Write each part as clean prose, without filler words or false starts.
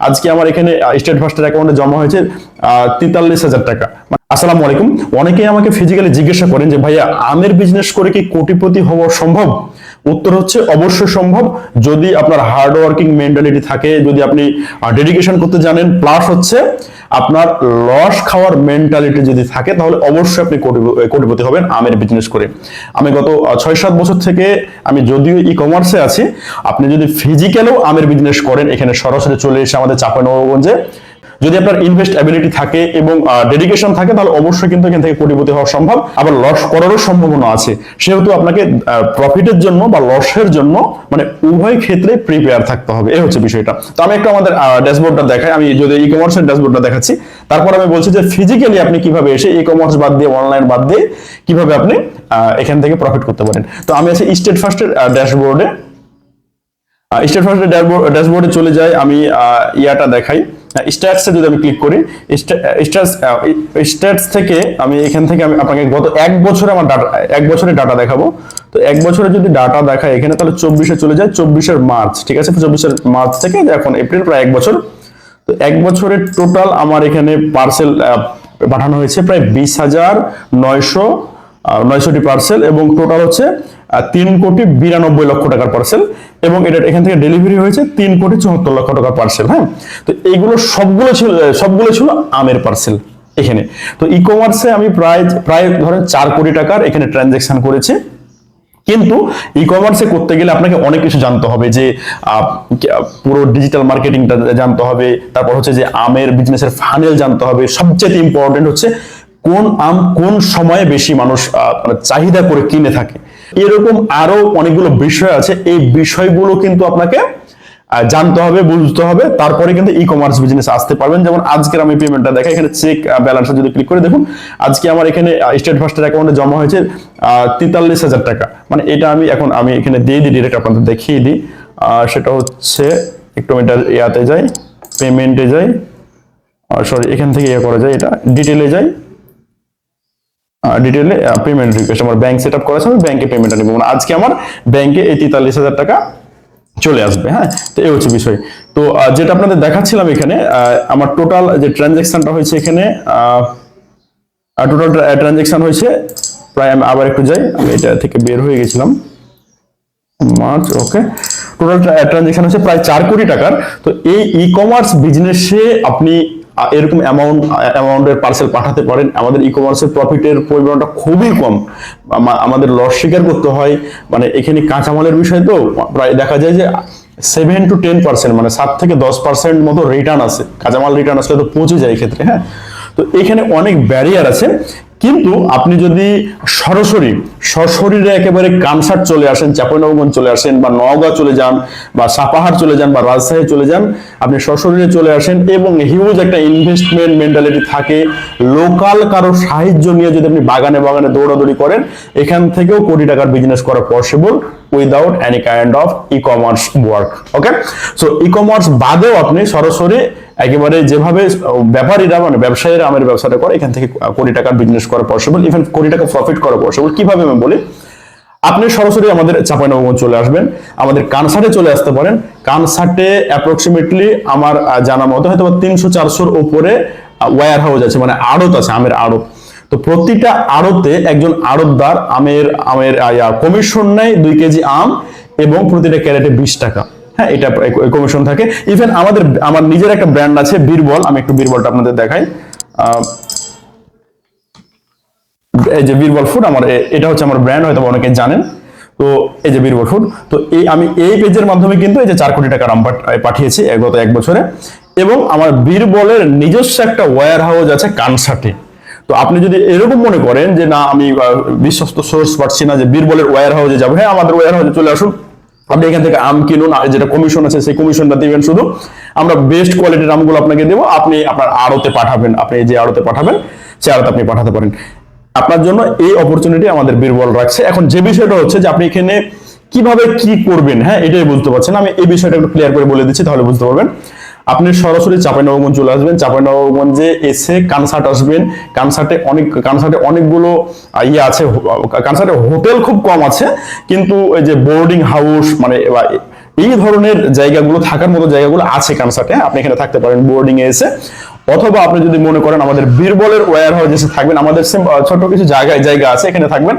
আজকে আমার এখানে স্টেট ফার্স্টের অ্যাকাউন্টে জমা হয়েছে 43,000 টাকা। আসসালামু আলাইকুম। অনেকেই আমাকে ফিজিক্যালি জিজ্ঞাসা করেন যে ভাইয়া আমের বিজনেস করে কি কোটিপতি হওয়া সম্ভব? উত্তর হচ্ছে অবশ্যই সম্ভব, যদি আপনার হার্ড ওয়ার্কিং মেন্টালিটি থাকে, যদি আপনি ডেডিকেশন করতে জানেন, প্লাস হচ্ছে আপনার লস খাওয়ার মেন্টালিটি যদি থাকে, তাহলে অবশ্যই আপনি কোটিপতি হবেন আমের বিজনেস করে। আমি গত 6-7 বছর থেকে আমি যদিও ই কমার্সে আছি, আপনি যদি ফিজিক্যালেও আমের বিজনেস করেন, এখানে সরাসরি চলে এসে আমাদের চাঁপাইনবাবগঞ্জে যদি আপনার ইনভেস্ট অ্যাবিলিটি থাকে এবং ডেডিকেশন থাকে, তাহলে অবশ্যই কিন্তু এখান থেকে কোটিপতি হওয়া সম্ভব, আবার লস করারও সম্ভাবনা আছে। সেহেতু আপনাকে প্রফিটের জন্য বা লসের জন্য মানে উভয় ক্ষেত্রে প্রিপেয়ার থাকতে হবে, এই হচ্ছে বিষয়টা। তো আমি একটা আমাদের ড্যাশবোর্ডটা দেখাই, আমি যদি ই কমার্সের ড্যাশবোর্ডটা দেখাচ্ছি, তারপর আমি বলছি যে ফিজিক্যালি আপনি কিভাবে এসে ই কমার্স বাদ দিয়ে, অনলাইন বাদ দিয়ে কিভাবে আপনি এখান থেকে প্রফিট করতে পারেন। তো আমি আছি স্টেট ফার্স্টের ড্যাশবোর্ডে। স্টেট ফার্স্টের ড্যাশবোর্ডে চলে যাই, আমি ইয়াটা দেখাই। স্ট্যাটসে যদি আমি ক্লিক করি, স্ট্যাটস থেকে আমি এখান থেকে আমি আপনাকে গত এক বছরে আমার ডাটা, এক বছরের ডাটা দেখাবো। তো এক বছরে যদি ডাটা দেখায় এখানে, তাহলে 24-এ চলে যায়, 24-এর মার্চ, ঠিক আছে, 24-এর মার্চ থেকে এখন এপ্রিল, প্রায় এক বছর। তো এক বছরের টোটাল আমার এখানে পার্সেল পাঠানো হয়েছে প্রায় 20,990টি পার্সেল, এবং টোটাল হচ্ছে 3,92,00,000 টাকার পার্সেল, এবং এটা এখান থেকে ডেলিভারি হয়েছে 3,74,00,000 টাকার পার্সেল। হ্যাঁ, তো এইগুলো সবগুলো ছিল আমের পার্সেল এখানে। তো ই কমার্সে আমি প্রায় ধরেন 4 কোটি টাকার এখানে ট্রানজেকশন করেছি। কিন্তু ই কমার্সে করতে গেলে আপনাকে অনেক কিছু জানতে হবে, যে পুরো ডিজিটাল মার্কেটিংটা জানতে হবে, তারপর হচ্ছে যে আমের বিজনেসের ফানেল জানতে হবে, সবচেয়ে ইম্পর্টেন্ট হচ্ছে কোন আম কোন সময়ে বেশি মানুষ চাহিদা করে কিনে থাকে। এরকম আরো অনেকগুলো বিষয় আছে, এই বিষয়গুলো কিন্তু আপনাকে জানতে হবে, বুঝতে হবে, তারপরে কিন্তু ই কমার্স বিজনেস আসতে পারবেন। যেমন আজকের আমি পেমেন্টটা দেখাই, এখানে চেক ব্যালেন্স যদি ক্লিক করে দেখুন, আজকে আমার এখানে স্টেট ফার্স্টের অ্যাকাউন্টে জমা হয়েছে 43,000 টাকা। মানে এটা আমি এখানে দিয়ে দিই, ডিরেক্ট আপনাদের দেখিয়ে দিই। সেটা হচ্ছে একটু মিটার ইয়াতে যাই, পেমেন্টে যাই, সরি এখান থেকে ইয়ে করা যায়, এটা ডিটেলে যাই, ডিটেলে পেমেন্ট রিকোয়েস্ট, আমার ব্যাংক সেট আপ করা আছে, আমি ব্যাংকে পেমেন্টটা নেবো। মানে আজকে আমার ব্যাংকে এই 43,000 টাকা চলে আসবে। হ্যাঁ, তো এই হচ্ছে বিষয়। তো যেটা আপনাদের দেখাচ্ছিলাম এখানে, আমার টোটাল যে ট্রানজেকশনটা হয়েছে এখানে, টোটাল ট্রানজেকশন হয়েছে প্রায়, আমি আবার একটু যাই, আমি এটা থেকে বের হয়ে গেছিলাম, মার্চ, ওকে, টোটাল ট্রানজেকশন হচ্ছে প্রায় 4 কোটি টাকার। তো এই ই কমার্স বিজনেসে আপনি এরকম অ্যামাউন্টের পার্সেল পাঠাতে পারেন। আমাদের ই কমার্সের প্রফিটের পরিমাণটা খুবই কম, আমাদের লস স্বীকার করতে হয়। মানে এখানে কাঁচামালের বিষয়, তো প্রায় দেখা যায় যে 7 to 10%, মানে 7 থেকে 10% মতো রিটার্ন আছে, কাঁচামাল রিটার্ন আসলে তো পৌঁছে যায় এই ক্ষেত্রে। হ্যাঁ, তো এখানে অনেক ব্যারিয়ার আছে, কিন্তু আপনি যদি সশরীরে একেবারে কানসার্ট চলে আসেন, চাঁপাইনবাবগঞ্জ চলে আসেন, বা নওগাঁ চলে যান, বা সাপাহার চলে যান, বা রাজশাহী চলে যান, আপনি সশরীরে চলে আসেন এবং হিউজ একটা ইনভেস্টমেন্ট মেন্টালিটি থাকে, লোকাল কারো সাহায্য নিয়ে যদি আপনি বাগানে বাগানে দৌড়াদৌড়ি করেন, এখান থেকেও কোটি টাকার বিজনেস করা possible without any kind of e commerce work. Okay, so e commerce বাদেও আপনি সরাসরি একেবারে যেভাবে ব্যাপারীরা, মানে ব্যবসায়ীরা আমের ব্যবসাটা করে, এখান থেকে কোটি টাকার বিজনেস করা পসিবল, ইভেন কোটি টাকা প্রফিট করা পসিবল। কিভাবে আমি বলি, আপনি সরাসরি আমাদের চাঁপাইনবাবগঞ্জ চলে আসবেন, আমাদের কানসার্টে চলে আসতে পারেন। কানসার্টে অ্যাপ্রক্সিমেটলি আমার জানা মতো হয়তো 300-400-র উপরে ওয়্যার হাউস আছে, মানে আড়ত আছে, আমের আড়ত। তো প্রতিটা আড়তে একজন আড়তদার আমের কমিশন নেয় 2 কেজি আম, এবং প্রতিটা ক্যারেটে 20 টাকা। হ্যাঁ, এটা কমিশন থাকে। ইভেন আমার নিজের একটা ব্র্যান্ড আছে বীরবল, আমি একটু বীরবলটা আপনাদের দেখাই। এই যে বীরবল ফুড, আমার এটা হচ্ছে আমার ব্র্যান্ড, হয়তো অনেকে জানেন। তো এই যে বীরবল ফুড, তো আমি এই পেজের মাধ্যমে কিন্তু এই যে 4 কোটি টাকার আম পাঠিয়েছি গত এক বছরে, এবং আমার বীরবলের নিজস্ব একটা ওয়্যার হাউস আছে কানসার্টে। তো আপনি যদি এরকম মনে করেন যে না, আমি বিশ্বস্ত সোর্স পাচ্ছি না যে বীরবলের ওয়্যার হাউসে যাবো, হ্যাঁ, আমাদের ওয়্যার হাউসে চলে আসুন, আপনি এখান থেকে আম কিনুন, যেটা কমিশন আছে সেই কমিশনটা দিবেন, শুধু আমরা বেস্ট কোয়ালিটির আমগুলো আপনাকে দেবো, আপনি আপনার আড়তে পাঠাবেন, আপনি যে আড়তে পাঠাবেন সে আড়তে আপনি পাঠাতে পারেন। আপনার জন্য এই অপরচুনিটি আমাদের বীরবল রাখছে। এখন যে বিষয়টা হচ্ছে যে আপনি এখানে কিভাবে কি করবেন, হ্যাঁ, এটাই বুঝতে পারছেন। আমি এই বিষয়টা একটু ক্লিয়ার করে বলে দিচ্ছি, তাহলে বুঝতে পারবেন। আপনি সরাসরি চাঁপাইনবাবগঞ্জ চলে আসবেন, চাঁপাইনবাবগঞ্জে এসে কানসার্ট আসবেন। কানসার্টে অনেকগুলো ইয়ে আছে, কানসার্টে হোটেল খুব কম আছে, কিন্তু এই যে বোর্ডিং হাউস, মানে এই ধরনের জায়গাগুলো থাকার মতো জায়গাগুলো আছে কানসার্টে, আপনি এখানে থাকতে পারেন বোর্ডিং এ এসে, অথবা আপনি যদি মনে করেন আমাদের বীরবলের ওয়্যার হাউসে থাকবেন, আমাদের ছোট কিছু জায়গা আছে, এখানে থাকবেন।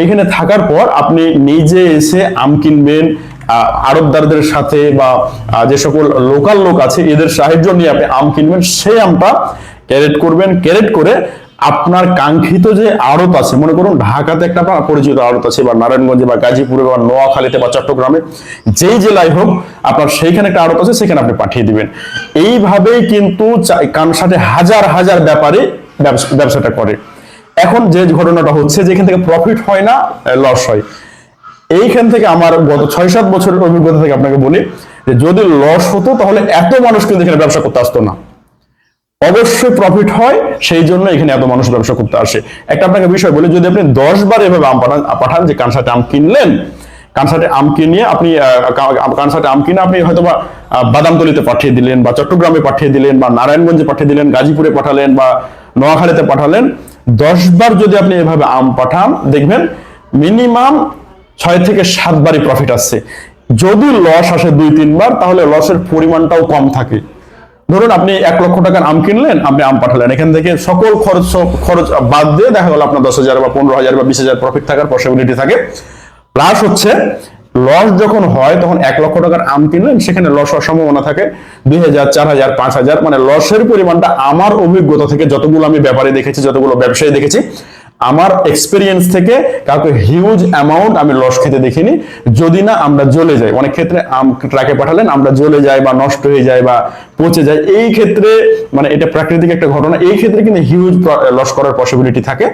এখানে থাকার পর আপনি নিজে এসে আম কিনবেন, আড়তদারদের সাথে বা যে সকল লোকাল লোক আছে এদের সাহায্য নিয়ে আপনি আম কিনবেন, সেই আমটা ক্যারেট করবেন, ক্যারেট করে আপনার কাঙ্ক্ষিত যে আড়ত আছে, মনে করুন ঢাকাতে একটা আপনার পরিচিত আড়ত আছে, বা নারায়ণগঞ্জে বা গাজীপুরে বা নোয়াখালীতে বা চট্টগ্রামে, যেই জেলায় হোক আপনার সেইখানে একটা আড়ত আছে, সেখানে আপনি পাঠিয়ে দিবেন। এইভাবেই কিন্তু কানসার্টে হাজার হাজার ব্যাপারে ব্যবসাটা করে। এখন যে ঘটনাটা হচ্ছে যে এখান থেকে প্রফিট হয় না, লস হয়। এইখান থেকে আমার গত 6-7 বছরের অভিজ্ঞতা থেকে আপনাকে বলি যে যদি লস হতো তাহলে এত মানুষ কিন্তু এখানে ব্যবসা করতে আসতো না। অবশ্যই প্রফিট হয়, সেই জন্য এখানে এত মানুষ ব্যবসা করতে আসে। একটা আপনাকে বিষয় বলি, যদি আপনি 10 বার এভাবে আম পাঠান, যে কানসার্টে আম কিনলেন, কানসার্টে আম কিনে আপনি কানসার্টে আম কিনে আপনি হয়তো বা বাদামতলিতে পাঠিয়ে দিলেন, বা চট্টগ্রামে পাঠিয়ে দিলেন, বা নারায়ণগঞ্জে পাঠিয়ে দিলেন, গাজীপুরে পাঠালেন, বা নোয়াখালীতে পাঠালেন, 10 বার যদি আপনি এভাবে আম পাঠান, দেখবেন মিনিমাম 6 থেকে 7 বারই প্রফিট আসছে। যদি লস আসে 2-3 বার, তাহলে লসের পরিমাণটাও কম থাকে। ধরুন আপনি 1 লক্ষ টাকার আম কিনলেন, আপনি আম পাঠালেন, এখান থেকে সকল খরচ বাদ দিয়ে দেখা গেল আপনার 10,000 বা 15,000 বা 20,000 প্রফিট থাকার পসিবিলিটি থাকে। প্লাস হচ্ছে লস যখন হয় তখন 1 লক্ষ টাকার আম কিনলেন, সেখানে লস হওয়ার সম্ভাবনা থাকে 2,000, 4,000, 5,000, মানে লসের পরিমাণটা আমার অভিজ্ঞতা থেকে, যতগুলো আমি ব্যাপারে দেখেছি, যতগুলো ব্যবসায়ী দেখেছি, আমার এক্সপেরিয়েন্স থেকে কাউকে হিউজ অ্যামাউন্ট আমি লস খেতে দেখিনি, যদি না আমরা জ্বলে যাই। অনেক ক্ষেত্রে আম ট্রাকে পাঠালেন, আমরা জ্বলে যাই বা নষ্ট হয়ে যায় বা পচে যায়, এই ক্ষেত্রে মানে এটা প্রাকৃতিক একটা ঘটনা, এই ক্ষেত্রে কিন্তু হিউজ লস করার পসিবিলিটি থাকে।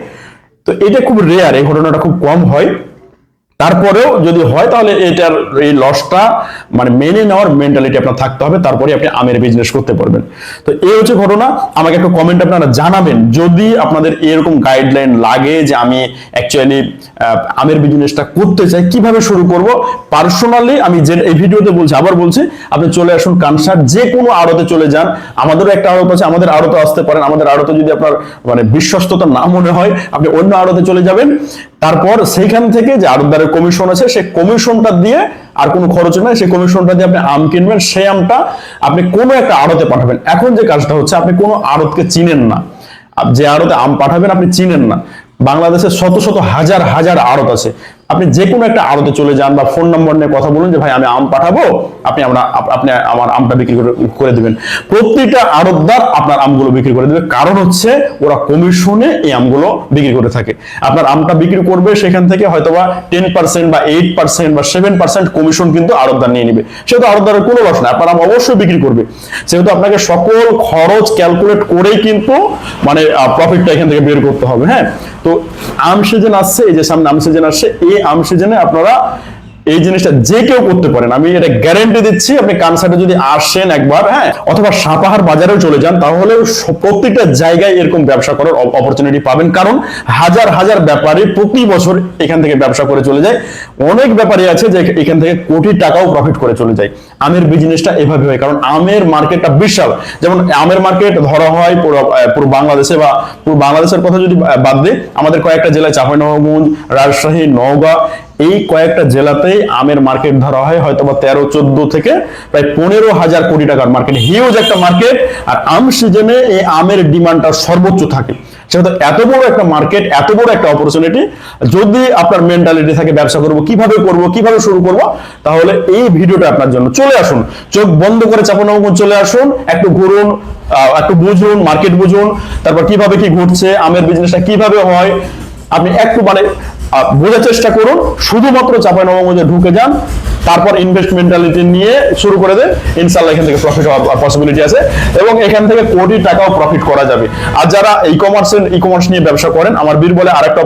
তো এটা খুব রেয়ার, এই ঘটনাটা খুব কম হয়। তারপরেও যদি হয় তাহলে এটার এই লসটা মানে মেনে নেওয়ার মেন্টালিটি আপনার থাকতে হবে, তারপরে আপনি আমের বিজনেস করতে পারবেন। তো এই হচ্ছে ঘটনা। আমাকে একটু কমেন্ট আপনারা জানাবেন যদি আপনাদের এরকম গাইডলাইন লাগে যে আমি অ্যাকচুয়ালি আমের বিজনেসটা করতে চাই, কিভাবে শুরু করব। পার্সোনালি আমি যে এই ভিডিওতে বলছি, আবার বলছি, আপনি চলে আসুন কানসার্ট, যে কোনো আড়তে চলে যান। আমাদেরও একটা আড়ত আছে, আমাদের আড়তে আসতে পারেন। আমাদের আড়তে যদি আপনার মানে বিশ্বস্ততা না মনে হয়, আপনি অন্য আড়তে চলে যাবেন। তারপর সেইখান থেকে যে আড়তদারের কমিশন আছে, সেই কমিশনটা দিয়ে, আর কোনো খরচ নাই, সেই কমিশনটা দিয়ে আপনি আম কিনবেন, সেই আমটা আপনি কোনো একটা আড়তে পাঠাবেন। এখন যে কাজটা হচ্ছে, আপনি কোনো আড়তকে চিনেন না, যে আড়তে আম পাঠাবেন আপনি চিনেন না। বাংলাদেশে শত শত হাজার হাজার আড়ত আছে, আপনি যে কোনো একটা আড়তে চলে যান বা ফোন নম্বর নিয়ে কথা বলুন যে ভাই আমি আম পাঠাবো, আপনি আমার আমটা বিক্রি করে দিবেন। প্রতিটা আড়তদার আপনার আমগুলো বিক্রি করে দেবে, কারণ হচ্ছে ওরা কমিশনে এই আমগুলো বিক্রি করে থাকে। আপনার আমটা বিক্রি করবে, সেখান থেকে হয়তোবা 10% বা 8% বা 7% কমিশন কিন্তু আড়তদার নিয়ে নিবে। সেহেতু আড়তদারের কোনো লস নাই, আপনার আম অবশ্যই বিক্রি করবে। সেহেতু আপনাকে সকল খরচ ক্যালকুলেট করেই কিন্তু মানে প্রফিটটা এখান থেকে বের করতে হবে। হ্যাঁ, তো আম সিজন আসছে, এই যে সামনে আম সিজন আসছে, এই আম সিজনে আপনারা এই জিনিসটা যে কেউ করতে পারেন, আমি এটা গ্যারান্টি দিচ্ছি। আপনি কানসার্টে যদি আসেন একবার, হ্যাঁ, অথবা সাপাহার বাজারেও চলে যান, তাহলে প্রত্যেকটা জায়গায় এরকম ব্যবসা করার অপরচুনিটি পাবেন, কারণ হাজার হাজার ব্যাপারী প্রতি বছর এখান থেকে ব্যবসা করে চলে যায়। অনেক ব্যাপারী আছে যে এখান থেকে কোটি টাকাও প্রফিট করে চলে যায়। আমের বিজনেসটা এভাবে হয়, কারণ আমের মার্কেটটা বিশাল। যেমন আমের মার্কেট ধরা হয় পুরো বাংলাদেশে, বা পুরো বাংলাদেশের কথা যদি বাদ দিই, আমাদের কয়েকটা জেলায়, চাঁপাইনবাবগঞ্জ, রাজশাহী, নওগাঁ, এই কয়েকটা জেলাতেই আমের মার্কেট ধরা হয় হয়তোবা 13-14 থেকে প্রায় 15,000 কোটি টাকার মার্কেট, হিউজ একটা মার্কেট। আর আম সিজনে এই আমের ডিমান্ডটা সর্বোচ্চ থাকে। সেহেতু এত বড় একটা মার্কেট, এত বড় একটা অপরচুনিটি, যদি আপনার মেন্টালিটি থাকে ব্যবসা করব, কিভাবে শুরু করব, তাহলে এই ভিডিওটা আপনার জন্য। চলে আসুন, চোখ বন্ধ করে চাঁপাইনবাবগঞ্জ চলে আসুন, একটু ঘুরুন, একটু বুঝুন, মার্কেট বুঝুন, তারপর কিভাবে কি ঘটছে, আমের বিজনেসটা কিভাবে হয়, আপনি একটু মানে বোঝার চেষ্টা করুন। শুধুমাত্র চাঁপাইনবাবগঞ্জে ঢুকে যান, তারপর ইনভেস্ট মেন্টালিটি নিয়ে শুরু করে দেন, ইনশাআল্লাহ এখান থেকে প্রফিট হওয়ার পসিবিলিটি আছে, এবং এখান থেকে কোটি টাকাও প্রফিট করা যাবে। আর যারা ই কমার্স নিয়ে ব্যবসা করেন, আমার বীরবলে আরেকটা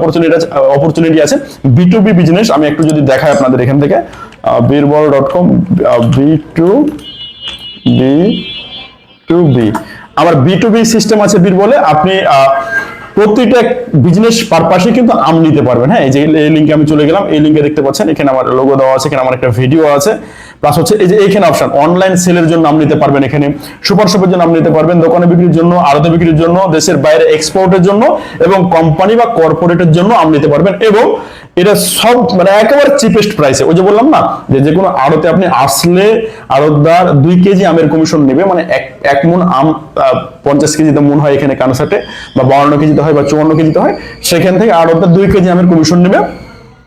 অপরচুনিটি আছে, B2B বিজনেস। আমি একটু যদি দেখাই আপনাদের এখান থেকে, birbol.com, B2B, আমার B2B সিস্টেম আছে বীরবলে। আপনি প্রত্যেকটা বিজনেস পারপাসে কিন্তু আম নিতে পারবেন। হ্যাঁ, এই যে এই লিঙ্কে আমি চলে গেলাম, এই লিঙ্কে দেখতে পাচ্ছেন, এখানে আমার লোগো দেওয়া আছে, এখানে আমার একটা ভিডিও আছে। প্লাস হচ্ছে এই যে এইখানে অপশন অনলাইন সেলের জন্য নাম নিতে পারবেন, এখানে সুপার শপের জন্য নাম নিতে পারবেন, দোকানে বিক্রির জন্য, আড়তে বিক্রির জন্য, দেশের বাইরে এক্সপোর্টের জন্য এবং কোম্পানি বা কর্পোরেটের জন্য নাম নিতে পারবেন। এবং এটা সব মানে একেবারে চিপেস্ট প্রাইসে। ওই যে বললাম না যে কোনো আড়তে আপনি আসলে আড়তদার 2 কেজি আমের কমিশন নেবে, মানে এক মন আম 50 কেজিতে মন হয় এখানে কানসাটে, বা 52 কেজিতে হয় বা 54 কেজিতে হয়, সেখান থেকে আড়তদার 2 কেজি আমের কমিশন নেবে,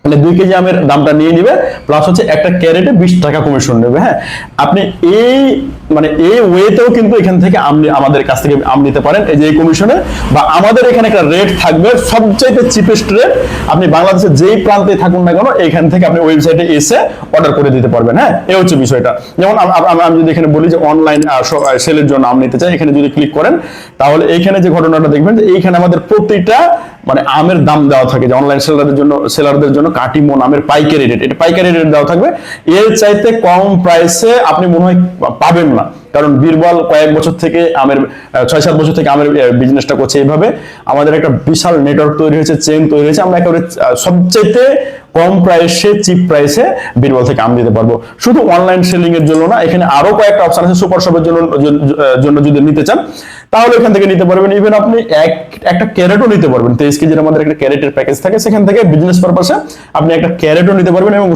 মানে 2 কেজি আমের দামটা নিয়ে নিবে, প্লাস হচ্ছে একটা ক্যারেটে 20 টাকা কমিশন নেবে। হ্যাঁ, আপনি এই মানে এই ওয়েতেও কিন্তু এখান থেকে আমাদের কাছ থেকে আম নিতে পারেন এই যে এই কমিশনে, বা আমাদের এখানে একটা রেট থাকবে সবচাইতে চিপেস্ট রেট। আপনি বাংলাদেশের যেই প্রান্তে থাকুন না কেন এখান থেকে আপনি ওয়েবসাইটে এসে অর্ডার করে দিতে পারবেন। হ্যাঁ, এই হচ্ছে বিষয়টা। যেমন আমি যদি এখানে বলি যে অনলাইন সেলের জন্য আম নিতে চাই, এখানে যদি ক্লিক করেন তাহলে এইখানে যে ঘটনাটা দেখবেন যে এইখানে আমাদের প্রতিটা মানে আমের দাম দেওয়া থাকে, যে অনলাইন সেলারদের জন্য কাটি মন আমের পাইকারি রেট, এটা পাইকারি রেট দেওয়া থাকবে। এর চাইতে কম প্রাইসে আপনি মনে হয় পাবেন না, কারণ বীরবল কয়েক বছর থেকে আমের 6-7 বছর থেকে আমের বিজনেসটা করছে এইভাবে। আমাদের একটা বিশাল নেটওয়ার্ক তৈরি হয়েছে, চেন তৈরি হয়েছে, আমরা একেবারে সবচাইতে কম প্রাইসে চিপ প্রাইসে বীরবল থেকে আম দিতে পারবো। শুধু অনলাইন সেলিং এর জন্য না, এখানে আরো কয়েকটা অপশন আছে সুপার শপের জন্য যদি নিতে চান তাহলে এখান থেকে নিতে পারবেন। ইভেন আপনি একটা ক্যারেটও নিতে পারবেন, 23 কেজির আমাদের একটা ক্যারেটের প্যাকেজ থাকে, সেখান থেকে বিজনেস পারপাসে আপনি একটা ক্যারেটও নিতে পারবেন এবং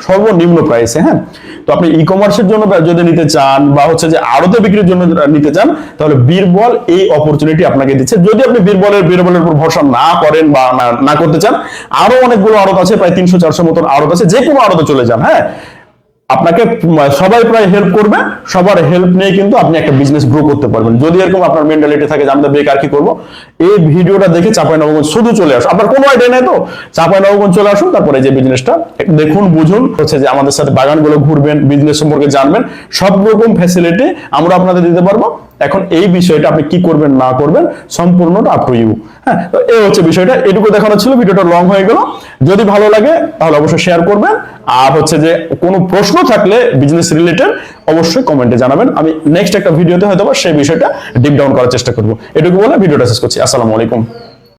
সর্বনিম্ন প্রাইসে। হ্যাঁ, তো আপনি ই কমার্সের জন্য যদি নিতে চান বা হচ্ছে যে আড়তে বিক্রির জন্য নিতে চান তাহলে বীরবল এই অপরচুনিটি আপনাকে দিচ্ছে। যদি আপনি বীরবলের উপর ভরসা না করেন বা না করতে চান, আরো অনেকগুলো আড়ত আছে, প্রায় 300-400 মতন আড়ত আছে, যে কোনো আড়তে চলে যান। হ্যাঁ, আপনাকে সবাই প্রায় হেল্প করবে, সবার হেল্প নিয়ে কিন্তু আপনি একটা বিজনেস গ্রো করতে পারবেন। যদি এরকম আপনার মেন্টালিটি থাকে যে আমরা বেকার কি করবো, এই ভিডিওটা দেখে চাঁপাইনবাবগঞ্জ শুধু চলে আসুন। আপনার কোনো আইডিয়া নেই তো চাঁপাইনবাবগঞ্জ চলে আসুন, তারপরে যে বিজনেসটা দেখুন, বুঝুন, হচ্ছে যে আমাদের সাথে বাগানগুলো ঘুরবেন, বিজনেস সম্পর্কে জানবেন, সব রকম ফ্যাসিলিটি আমরা আপনাদের দিতে পারবো। এখন এই বিষয়টা আপনি কি করবেন না করবেন সম্পূর্ণটা আপ টু ইউ। হ্যাঁ, তো এই হচ্ছে বিষয়টা, এটুকু দেখানো ছিল। ভিডিওটা লং হয়ে গেল, যদি ভালো লাগে তাহলে অবশ্যই শেয়ার করবেন, আর হচ্ছে যে কোনো প্রশ্ন থাকলে বিজনেস রিলেটেড অবশ্যই কমেন্টে জানাবেন। আমি নেক্সট একটা ভিডিওতে হয়তো সেই বিষয়টা ডিপ ডাউন করার চেষ্টা করবো। এটুকু বলে ভিডিওটা শেষ করছি। আসসালামু আলাইকুম।